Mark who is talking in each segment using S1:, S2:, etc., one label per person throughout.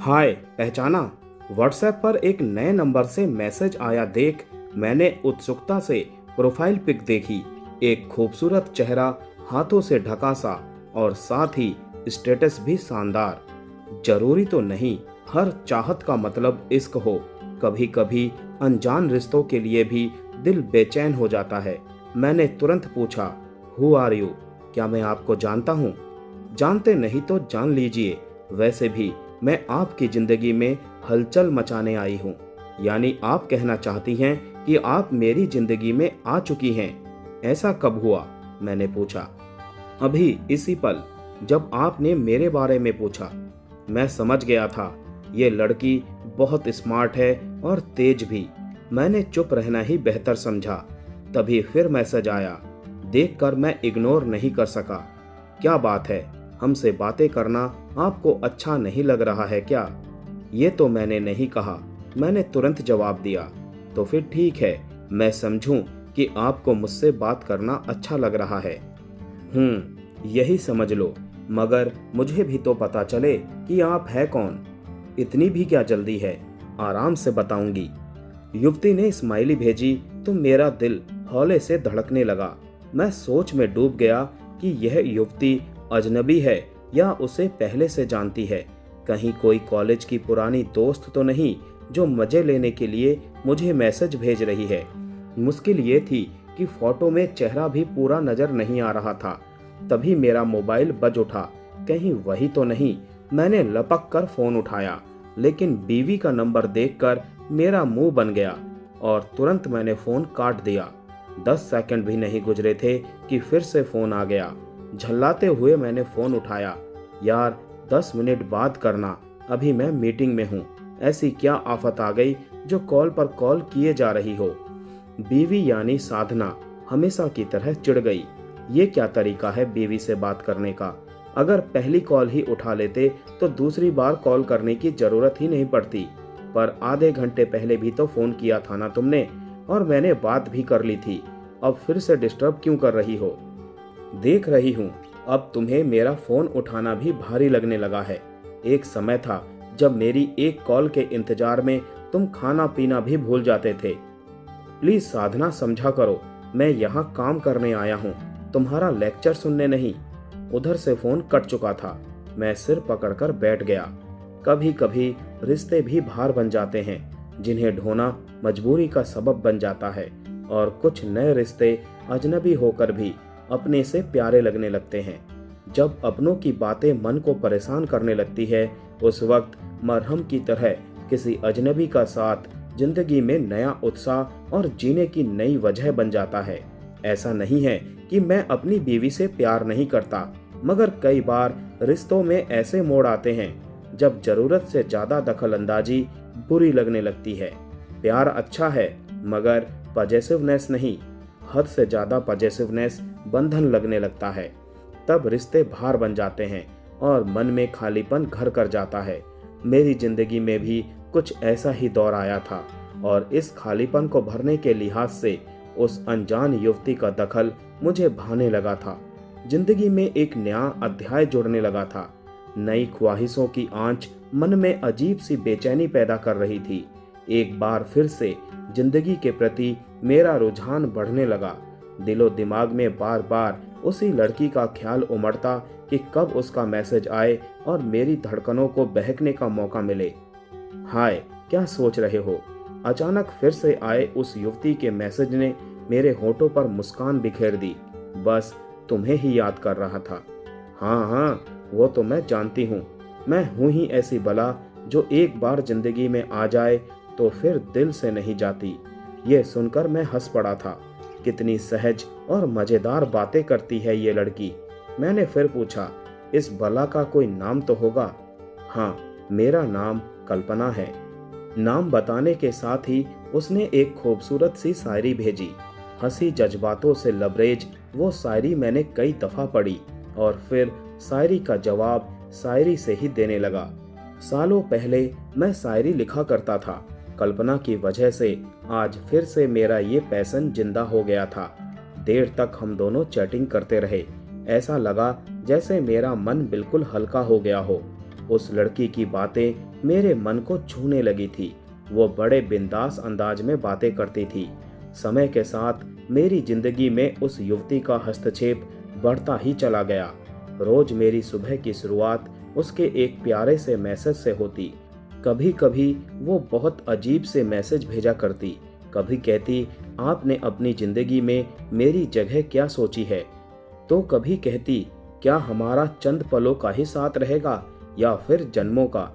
S1: हाय, पहचाना। व्हाट्सएप पर एक नए नंबर से मैसेज आया देख मैंने उत्सुकता से प्रोफाइल पिक देखी। एक खूबसूरत चेहरा, हाथों से ढका सा, और साथ ही स्टेटस भी शानदार। जरूरी तो नहीं हर चाहत का मतलब इश्क हो। कभी कभी अनजान रिश्तों के लिए भी दिल बेचैन हो जाता है। मैंने तुरंत पूछा, हु आर यू? क्या मैं आपको जानता हूँ? जानते नहीं तो जान लीजिए। वैसे भी मैं आपकी जिंदगी में हलचल मचाने आई हूँ। यानी आप कहना चाहती हैं कि आप मेरी जिंदगी में आ चुकी हैं। ऐसा कब हुआ? मैंने पूछा। अभी इसी पल, जब आपने मेरे बारे में पूछा। मैं समझ गया था ये लड़की बहुत स्मार्ट है और तेज भी। मैंने चुप रहना ही बेहतर समझा। तभी फिर मैसेज आया। देखकर मैं इग्नोर नहीं कर सका। क्या बात है, हमसे बातें करना आपको अच्छा नहीं लग रहा है क्या? ये तो मैंने नहीं कहा। मैंने तुरंत जवाब दिया। तो फिर ठीक है, मैं समझूं कि आपको मुझसे बात करना अच्छा लग रहा है। यही समझ लो, मगर मुझे भी तो पता चले कि आप है कौन। इतनी भी क्या जल्दी है? आराम से बताऊंगी। युवती ने स्माइली भेजी तो मेरा दिल हौले से धड़कने लगा। मैं सोच में डूब गया कि यह युवती अजनबी है या उसे पहले से जानती है। कहीं कोई कॉलेज की पुरानी दोस्त तो नहीं जो मजे लेने के लिए मुझे मैसेज भेज रही है। मुश्किल ये थी कि फोटो में चेहरा भी पूरा नजर नहीं आ रहा था। तभी मेरा मोबाइल बज उठा। कहीं वही तो नहीं। मैंने लपक कर फोन उठाया, लेकिन बीवी का नंबर देखकर मेरा मुंह बन गया और तुरंत मैंने फोन काट दिया। 10 सेकंड भी नहीं गुजरे थे कि फिर से फोन आ गया। झल्लाते हुए मैंने फोन उठाया। यार, 10 मिनट बाद करना, अभी मैं मीटिंग में हूँ। ऐसी क्या आफत आ गई जो कॉल पर कॉल किए जा रही हो? बीवी यानी साधना हमेशा की तरह चिढ़ गई। ये क्या तरीका है बीवी से बात करने का? अगर पहली कॉल ही उठा लेते तो दूसरी बार कॉल करने की जरूरत ही नहीं पड़ती। पर आधे घंटे पहले भी तो फोन किया था ना तुमने, और मैंने बात भी कर ली थी। अब फिर से डिस्टर्ब क्यों कर रही हो? देख रही हूँ, अब तुम्हें मेरा फोन उठाना भी भारी लगने लगा है। एक समय था जब मेरी एक कॉल के इंतजार में तुम खाना पीना भी भूल जाते थे। प्लीज साधना, समझा करो। मैं यहाँ काम करने आया हूँ, तुम्हारा लेक्चर सुनने नहीं। उधर से फोन कट चुका था। मैं सिर पकड़कर बैठ गया। कभी कभी रिश्ते भी भार बन जाते हैं, जिन्हें ढोना मजबूरी का सबब बन जाता है। और कुछ नए रिश्ते अजनबी होकर भी अपने से प्यारे लगने लगते हैं। जब अपनों की बातें मन को परेशान करने लगती है, उस वक्त मरहम की तरह किसी अजनबी का साथ जिंदगी में नया उत्साह और जीने की नई वजह बन जाता है। ऐसा नहीं है कि मैं अपनी बीवी से प्यार नहीं करता, मगर कई बार रिश्तों में ऐसे मोड़ आते हैं जब जरूरत से ज्यादा दखल अंदाजी बुरी लगने लगती है। प्यार अच्छा है, मगर पजेसिवनेस नहीं। हद से ज्यादा पजेसिवनेस बंधन लगने लगता है। तब रिश्ते भार बन जाते हैं और मन में खालीपन घर कर जाता है। मेरी जिंदगी में भी कुछ ऐसा ही दौर आया था, और इस खालीपन को भरने के लिहाज से उस अनजान युवती का दखल मुझे भाने लगा था। जिंदगी में एक नया अध्याय जुड़ने लगा था। नई ख्वाहिशों की आंच मन में अजीब सी बेचैनी पैदा कर रही थी। एक बार फिर से जिंदगी के प्रति मेरा रुझान बढ़ने लगा। दिलो दिमाग में बार बार उसी लड़की का ख्याल उमड़ता कि कब उसका मैसेज आए और मेरी धड़कनों को बहकने का मौका मिले। हाय, क्या सोच रहे हो? अचानक फिर से आए उस युवती के मैसेज ने मेरे होठों पर मुस्कान बिखेर दी। बस तुम्हें ही याद कर रहा था। हाँ हाँ, वो तो मैं जानती हूँ। मैं हूँ ही ऐसी बला जो एक बार जिंदगी में आ जाए तो फिर दिल से नहीं जाती। ये सुनकर मैं हंस पड़ा था। कितनी सहज और मजेदार बातें करती है ये लड़की। मैंने फिर पूछा, इस बला का कोई नाम तो होगा? हाँ, मेरा नाम कल्पना है। नाम बताने के साथ ही उसने एक खूबसूरत सी शायरी भेजी। हंसी जज्बातों से लबरेज वो शायरी मैंने कई दफा पढ़ी और फिर शायरी का जवाब शायरी से ही देने लगा। सालों पहले मैं शायरी लिखा करता था। कल्पना की वजह से आज फिर से मेरा ये पैशन जिंदा हो गया था। देर तक हम दोनों चैटिंग करते रहे। ऐसा लगा जैसे मेरा मन बिल्कुल हल्का हो गया हो। उस लड़की की बातें मेरे मन को छूने लगी थी। वो बड़े बिंदास अंदाज में बातें करती थी। समय के साथ मेरी जिंदगी में उस युवती का हस्तक्षेप बढ़ता ही चला गया। रोज मेरी सुबह की शुरुआत उसके एक प्यारे से मैसेज से होती। कभी कभी वो बहुत अजीब से मैसेज भेजा करती। कभी कहती, आपने अपनी जिंदगी में मेरी जगह क्या सोची है? तो कभी कहती, क्या हमारा चंद पलों का ही साथ रहेगा या फिर जन्मों का?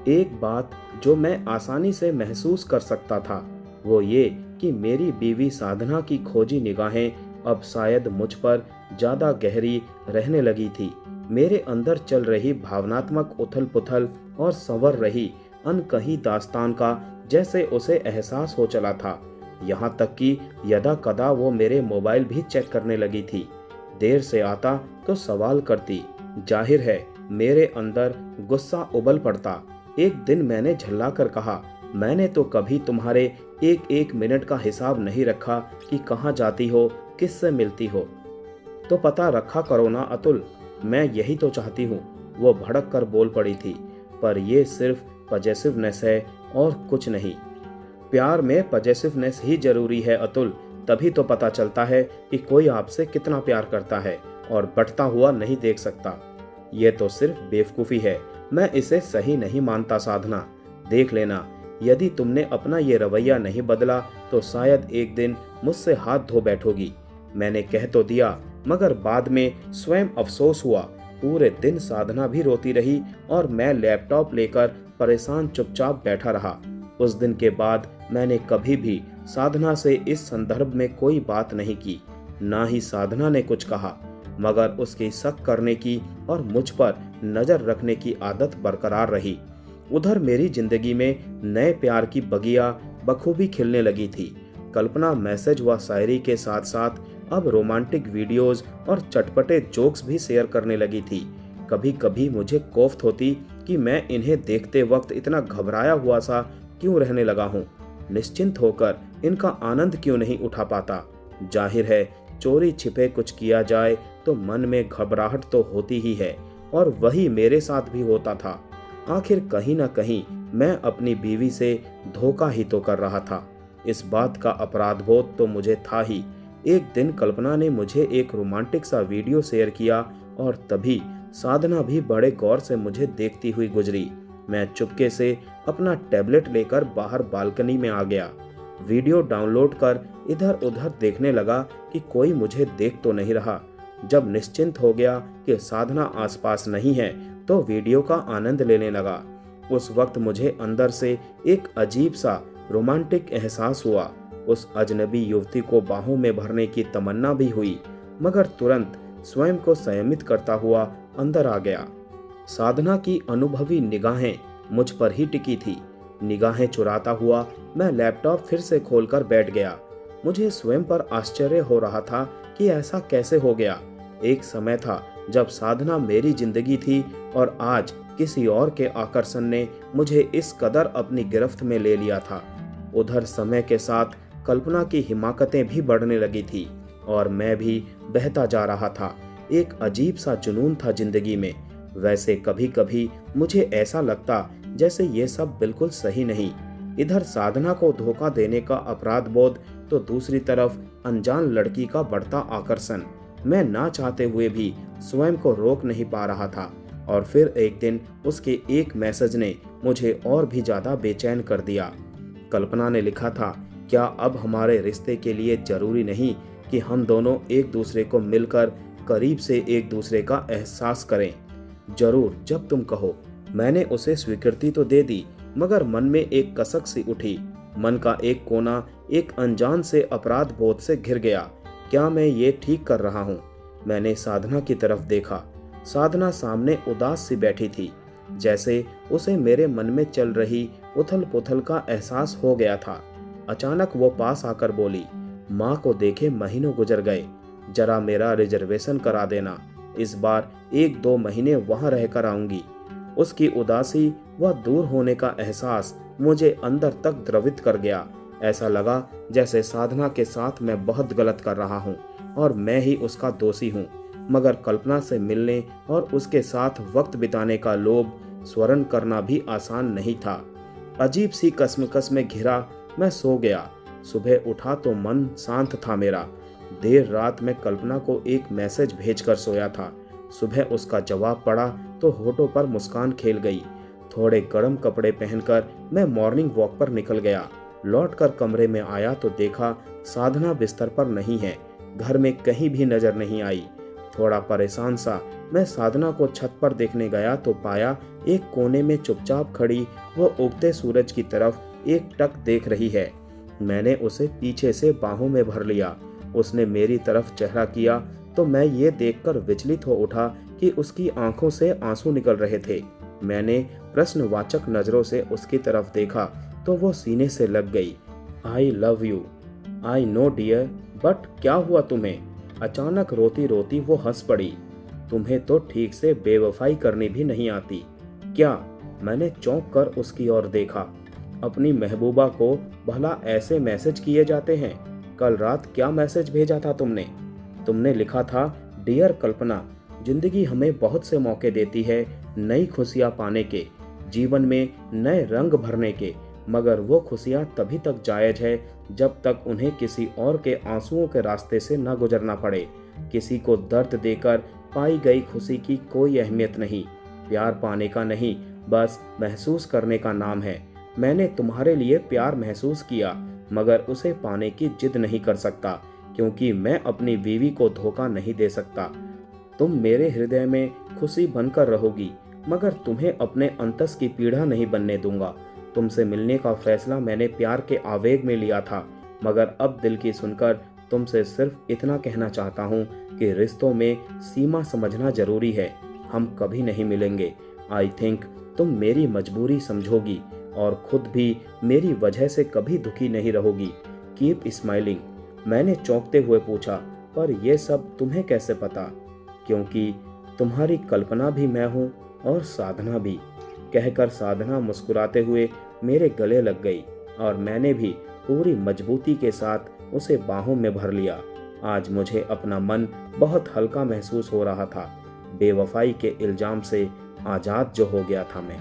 S1: एक बात जो मैं आसानी से महसूस कर सकता था वो ये कि मेरी बीवी साधना की खोजी निगाहें अब शायद मुझ पर ज्यादा गहरी रहने लगी थी। मेरे अंदर चल रही भावनात्मक उथल पुथल और संवर रही अनकही दास्तान का जैसे उसे एहसास हो चला था। यहाँ तक कि यदा कदा वो मेरे मोबाइल भी चेक करने लगी थी। देर से आता तो सवाल करती। जाहिर है मेरे अंदर गुस्सा उबल पड़ता। एक दिन मैंने झल्ला कर कहा, मैंने तो कभी तुम्हारे एक एक मिनट का हिसाब नहीं रखा कि कहाँ जाती हो, किससे मिलती हो। तो पता रखा करो ना अतुल, मैं यही तो चाहती हूँ। वो भड़क कर बोल पड़ी थी। पर ये सिर्फ पजेसिवनेस है और कुछ नहीं। प्यार में पजेसिवनेस ही जरूरी है अतुल, तभी तो पता चलता है कि कोई आपसे कितना प्यार करता है और बढ़ता हुआ नहीं देख सकता। ये तो सिर्फ बेवकूफ़ी है, मैं इसे सही नहीं मानता साधना। देख लेना, यदि तुमने अपना ये रवैया नहीं बदला तो शायद एक दिन मुझसे हाथ धो बैठोगी। मैंने कह तो दिया, मगर बाद में स्वयं अफसोस हुआ। पूरे दिन साधना भी रोती रही और मैं लैपटॉप लेकर परेशान चुपचाप बैठा रहा। उस दिन के बाद मैंने कभी भी साधना से इस संदर्भ में कोई बात नहीं की। ना ही साधना ने कुछ कहा, मगर उसकी शक करने की और मुझ पर नजर रखने की आदत बरकरार रही। उधर मेरी जिंदगी में नए प्यार की बगिया बखूबी खिलने लगी थी। कल्पना मैसेज व शायरी के साथ साथ अब रोमांटिक वीडियोस और चटपटे जोक्स भी शेयर करने लगी थी। कभी कभी मुझे कोफ्त होती कि मैं इन्हें देखते वक्त इतना घबराया हुआ सा क्यों रहने लगा हूँ। निश्चिंत होकर इनका आनंद क्यों नहीं उठा पाता। जाहिर है चोरी छिपे कुछ किया जाए तो मन में घबराहट तो होती ही है, और वही मेरे साथ भी होता था। आखिर कहीं ना कहीं मैं अपनी बीवी से धोखा ही तो कर रहा था। इस बात का अपराध बोध तो मुझे था ही। एक दिन कल्पना ने मुझे एक रोमांटिक सा वीडियो शेयर किया और तभी साधना भी बड़े गौर से मुझे देखती हुई गुजरी। मैं चुपके से अपना टैबलेट लेकर बाहर बालकनी में आ गया। वीडियो डाउनलोड कर इधर उधर देखने लगा कि कोई मुझे देख तो नहीं रहा। जब निश्चिंत हो गया कि साधना आसपास नहीं है तो वीडियो का आनंद लेने लगा। उस वक्त मुझे अंदर से एक अजीब सा रोमांटिक एहसास हुआ। उस अजनबी युवती को बाहों में भरने की तमन्ना भी हुई, मगर तुरंत स्वयं को संयमित करता हुआ अंदर आ गया। साधना की अनुभवी निगाहें मुझ पर ही टिकी थी। निगाहें चुराता हुआ मैं लैपटॉप फिर से खोलकर बैठ गया। मुझे स्वयं पर आश्चर्य हो रहा था कि ऐसा कैसे हो गया। एक समय था जब साधना मेरी जिंदगी थी और आज किसी और के आकर्षण ने मुझे इस कदर अपनी गिरफ्त में ले लिया था। उधर समय के साथ कल्पना की हिमाकतें भी बढ़ने लगी थी और मैं भी बहता जा रहा था। एक अजीब सा जुनून था जिंदगी में। वैसे कभी कभी मुझे ऐसा लगता जैसे ये सब बिल्कुल सही नहीं। इधर साधना को धोखा देने का अपराध बोध तो दूसरी तरफ अनजान लड़की का बढ़ता आकर्षण। मैं ना चाहते हुए भी स्वयं को रोक नहीं पा रहा था। और फिर एक दिन उसके एक मैसेज ने मुझे और भी ज्यादा बेचैन कर दिया। कल्पना ने लिखा था, क्या अब हमारे रिश्ते के लिए जरूरी नहीं कि हम दोनों एक दूसरे को मिलकर करीब से एक दूसरे का एहसास करें? जरूर, जब तुम कहो। मैंने उसे स्वीकृति तो दे दी, मगर मन में एक कसक सी उठी। मन का एक कोना एक अनजान से अपराध बोध से घिर गया। क्या मैं ये ठीक कर रहा हूँ? मैंने साधना की तरफ देखा। साधना सामने उदास सी बैठी थी, जैसे उसे मेरे मन में चल रही उथल पुथल का एहसास हो गया था। अचानक वो पास आकर बोली, माँ को देखे महीनों गुजर गए, जरा मेरा रिजर्वेशन करा देना। इस बार 1-2 महीने वहां रहकर आऊंगी। उसकी उदासी व दूर होने का एहसास मुझे अंदर तक द्रवित कर गया। ऐसा लगा जैसे साधना के साथ मैं बहुत गलत कर रहा हूँ और मैं ही उसका दोषी हूँ। मगर कल्पना से मिलने और उसके साथ वक्त बिताने का लोभ स्वर्ण करना भी आसान नहीं था। अजीब सी कसमकस में घिरा मैं सो गया। सुबह उठा तो मन शांत था मेरा। देर रात में कल्पना को एक मैसेज भेजकर सोया था। सुबह उसका जवाब पड़ा तो होठों पर मुस्कान खेल गई। थोड़े गर्म कपड़े पहनकर मैं मॉर्निंग वॉक पर निकल गया। लौटकर कमरे में आया तो देखा साधना बिस्तर पर नहीं है। घर में कहीं भी नजर नहीं आई। थोड़ा परेशान सा मैं साधना को छत पर देखने गया तो पाया एक कोने में चुपचाप खड़ी वो उगते सूरज की तरफ एक टक देख रही है। मैंने उसे पीछे से बाहों में भर लिया। उसने मेरी तरफ चेहरा किया तो मैं ये देखकर विचलित हो उठा कि उसकी आंखों से आंसू निकल रहे थे। मैंने प्रश्नवाचक नजरों से उसकी तरफ देखा तो वो सीने से लग गई। I love you. I know dear, but क्या हुआ तुम्हें? अचानक रोती रोती वो हंस पड़ी। तुम्हें तो ठीक से बेवफाई करनी भी नहीं आती क्या? मैंने चौंक कर उसकी ओर देखा। अपनी महबूबा को भला ऐसे मैसेज किए जाते हैं? कल रात क्या मैसेज भेजा था तुमने? तुमने लिखा था, डियर कल्पना, जिंदगी हमें बहुत से मौके देती है नई खुशियां पाने के, जीवन में नए रंग भरने के, मगर वो खुशियां तभी तक जायज है जब तक उन्हें किसी और के आंसुओं के रास्ते से न गुजरना पड़े। किसी को दर्द देकर पाई गई खुशी की कोई अहमियत नहीं। प्यार पाने का नहीं, बस महसूस करने का नाम है। मैंने तुम्हारे लिए प्यार महसूस किया, मगर उसे पाने की जिद नहीं कर सकता, क्योंकि मैं अपनी बीवी को धोखा नहीं दे सकता। तुम मेरे हृदय में खुशी बनकर रहोगी, मगर तुम्हें अपने अंतस की पीड़ा नहीं बनने दूंगा। तुमसे मिलने का फैसला मैंने प्यार के आवेग में लिया था, मगर अब दिल की सुनकर तुमसे सिर्फ इतना कहना चाहता हूँ कि रिश्तों में सीमा समझना जरूरी है। हम कभी नहीं मिलेंगे। आई थिंक तुम मेरी मजबूरी समझोगी और खुद भी मेरी वजह से कभी दुखी नहीं रहोगी। Keep smiling. मैंने चौंकते हुए पूछा, पर यह सब तुम्हें कैसे पता? क्योंकि तुम्हारी कल्पना भी मैं हूँ और साधना भी। कहकर साधना मुस्कुराते हुए मेरे गले लग गई और मैंने भी पूरी मजबूती के साथ उसे बाहों में भर लिया। आज मुझे अपना मन बहुत हल्का महसूस हो रहा था। बेवफाई के इल्जाम से आजाद जो हो गया था मैं।